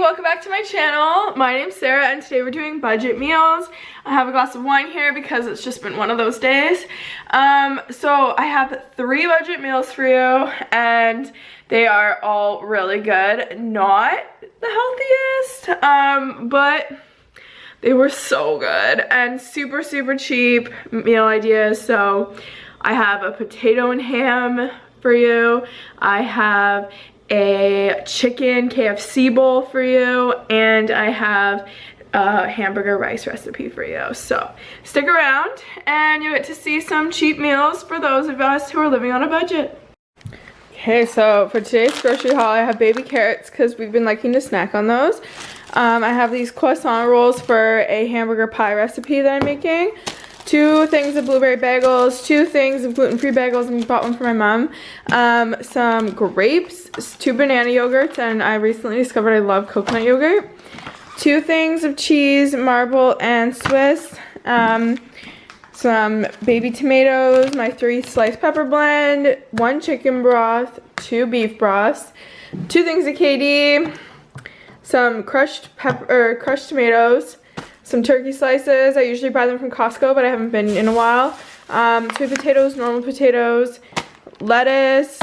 welcome back to my channel. My name's Sarah and today we're doing budget meals. I have a glass of wine here because it's just been one of those days. So I have 3 budget meals for you and they are all really good. Not the healthiest, but they were so good and super cheap meal ideas. So I have a potato and ham for you. I have a chicken KFC bowl for you, and I have a hamburger rice recipe for you. So stick around and you get to see some cheap meals for those of us who are living on a budget. Okay, so for today's grocery haul, I have baby carrots because we've been liking to snack on those. I have these croissant rolls for a hamburger pie recipe that I'm making. 2 things of blueberry bagels, 2 things of gluten-free bagels, and bought one for my mom. Some grapes, 2 banana yogurts, and I recently discovered I love coconut yogurt. 2 things of cheese, marble, and Swiss. Some baby tomatoes, my 3 sliced pepper blend, 1 chicken broth, 2 beef broths, 2 things of KD, some crushed tomatoes, some turkey slices. I usually buy them from Costco, but I haven't been in a while. 2 potatoes, normal potatoes, lettuce,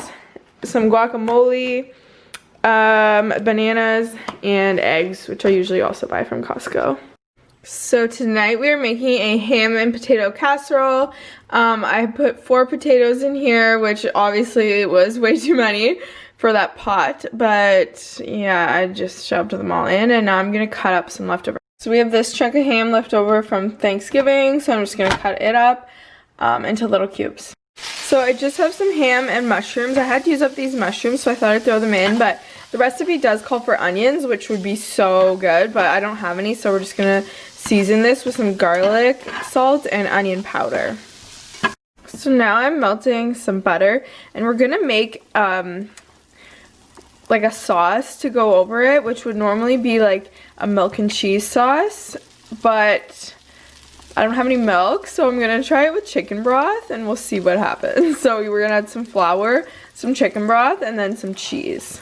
some guacamole, bananas, and eggs, which I usually also buy from Costco. So tonight we are making a ham and potato casserole. I put 4 potatoes in here, which obviously was way too many for that pot, but yeah, I just shoved them all in, and now I'm gonna cut up some leftover. So we have this chunk of ham left over from Thanksgiving, so I'm just going to cut it up into little cubes. So I just have some ham and mushrooms. I had to use up these mushrooms, so I thought I'd throw them in, but the recipe does call for onions, which would be so good, but I don't have any, so we're just going to season this with some garlic, salt, and onion powder. So now I'm melting some butter, and we're going to make like a sauce to go over it, which would normally be like a milk and cheese sauce, but I don't have any milk, so I'm gonna try it with chicken broth and we'll see what happens. So we're gonna add some flour, some chicken broth, and then some cheese.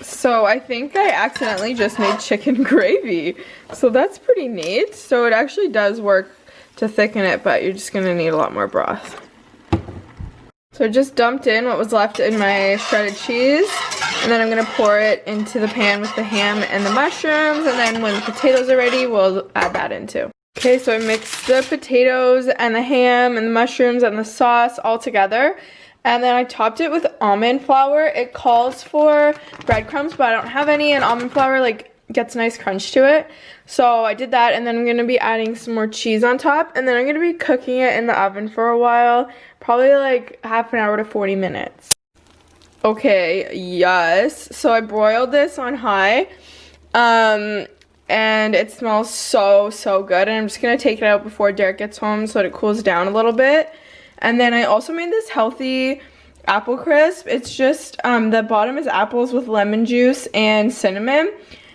So I think I accidentally just made chicken gravy, so that's pretty neat. So it actually does work to thicken it, but you're just gonna need a lot more broth. So I just dumped in what was left in my shredded cheese, and then I'm going to pour it into the pan with the ham and the mushrooms, and then when the potatoes are ready, we'll add that in too. Okay, so I mixed the potatoes and the ham and the mushrooms and the sauce all together, and then I topped it with almond flour. It calls for breadcrumbs, but I don't have any, and almond flour like gets a nice crunch to it. So I did that, and then I'm going to be adding some more cheese on top, and then I'm going to be cooking it in the oven for a while, probably like half an hour to 40 minutes. Okay, yes, so I broiled this on high, and it smells so good, and I'm just going to take it out before Derek gets home so that it cools down a little bit. And then I also made this healthy apple crisp. It's just, the bottom is apples with lemon juice and cinnamon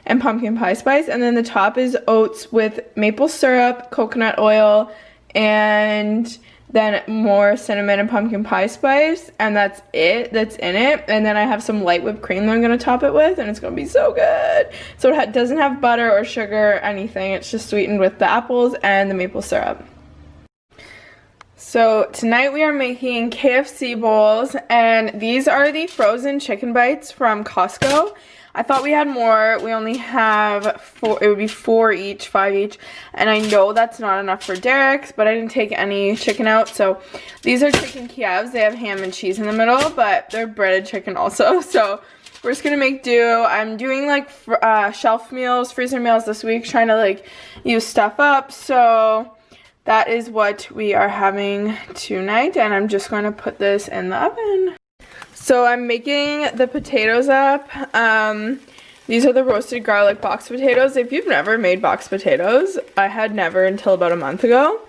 and pumpkin pie spice, and then the top is oats with maple syrup, coconut oil, and then more cinnamon and pumpkin pie spice, and that's it that's in it. And then I have some light whipped cream that I'm going to top it with, and it's going to be so good. So it doesn't have butter or sugar or anything, it's just sweetened with the apples and the maple syrup. So tonight we are making KFC bowls, and these are the frozen chicken bites from Costco. I thought we had more. We only have 4, it would be 4 each, 5 each, and I know that's not enough for Derek's, but I didn't take any chicken out. So these are chicken Kievs. They have ham and cheese in the middle, but they're breaded chicken also. So we're just gonna make do. I'm doing like shelf meals, freezer meals this week, trying to like use stuff up. So that is what we are having tonight, and I'm just going to put this in the oven. So I'm making the potatoes up. These are the roasted garlic box potatoes. If you've never made box potatoes, I had never until about a month ago.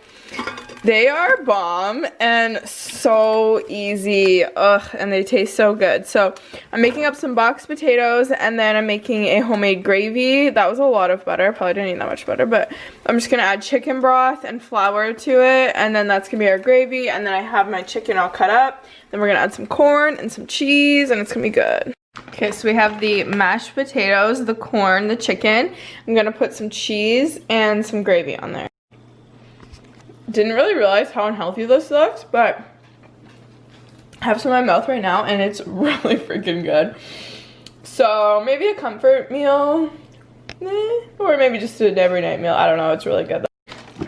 They are bomb and so easy. Ugh, and they taste so good. So I'm making up some box potatoes, and then I'm making a homemade gravy. That was a lot of butter. Probably didn't need that much butter, but I'm just gonna add chicken broth and flour to it, and then that's gonna be our gravy. And then I have my chicken all cut up. Then we're gonna add some corn and some cheese, and it's gonna be good. Okay, so we have the mashed potatoes, the corn, the chicken. I'm gonna put some cheese and some gravy on there. Didn't really realize how unhealthy this looks, but I have some in my mouth right now and it's really freaking good. So maybe a comfort meal, or maybe just an everyday meal. I don't know, it's really good though.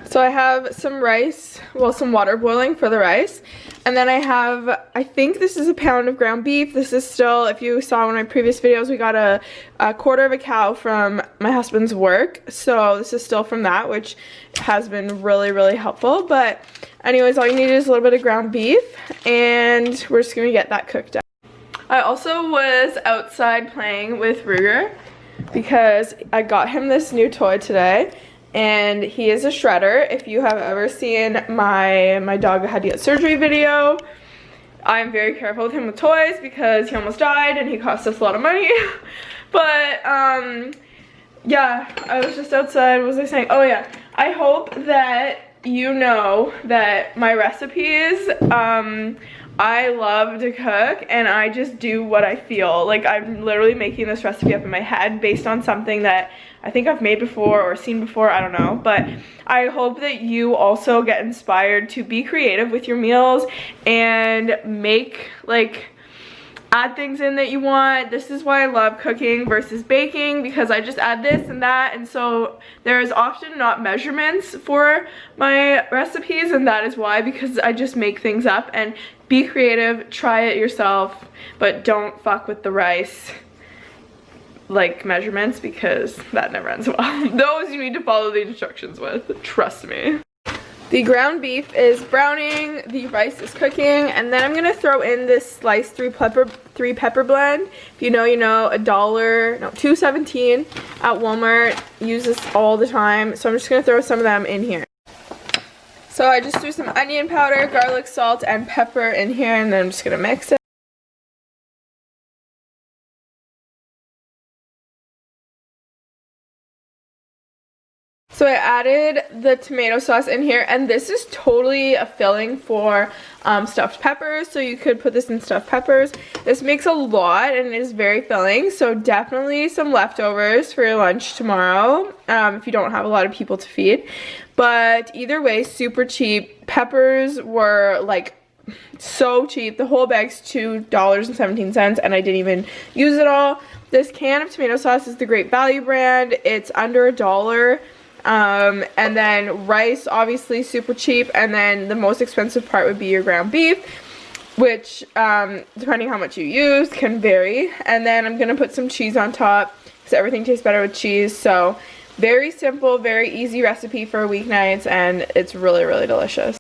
So I have some rice, well, some water boiling for the rice. And then I have, I think this is a pound of ground beef. This is still, if you saw one of my previous videos, we got a quarter of a cow from my husband's work. So this is still from that, which has been really, really helpful. But anyways, all you need is a little bit of ground beef, and we're just gonna get that cooked up. I also was outside playing with Ruger because I got him this new toy today. And he is a shredder. If you have ever seen my dog had to get surgery video, I'm very careful with him with toys because he almost died and he cost us a lot of money. But yeah, I was just outside. What was I saying? Oh yeah, I hope that you know that my recipes, I love to cook and I just do what I feel. Like, I'm literally making this recipe up in my head based on something that I think I've made before or seen before, I don't know. But I hope that you also get inspired to be creative with your meals and make, like, add things in that you want. This is why I love cooking versus baking, because I just add this and that, and so there's often not measurements for my recipes, and that is why, because I just make things up. And be creative, try it yourself, but don't fuck with the rice like measurements, because that never ends well. Those you need to follow the instructions with, trust me. The ground beef is browning, the rice is cooking, and then I'm gonna throw in this sliced three pepper blend. If you know, you know, $2.17 at Walmart. Use this all the time, so I'm just gonna throw some of them in here. So I just threw some onion powder, garlic, salt, and pepper in here, and then I'm just gonna mix it. So I added the tomato sauce in here, and this is totally a filling for stuffed peppers, so you could put this in stuffed peppers. This makes a lot and it is very filling, so definitely some leftovers for your lunch tomorrow if you don't have a lot of people to feed. But either way, super cheap. Peppers were like so cheap. The whole bag's $2.17 and I didn't even use it all. This can of tomato sauce is the Great Value brand. It's under $1. And then rice, obviously super cheap, and then the most expensive part would be your ground beef, which depending how much you use can vary. And then I'm gonna put some cheese on top because everything tastes better with cheese. So very simple, very easy recipe for weeknights, and it's really, really delicious.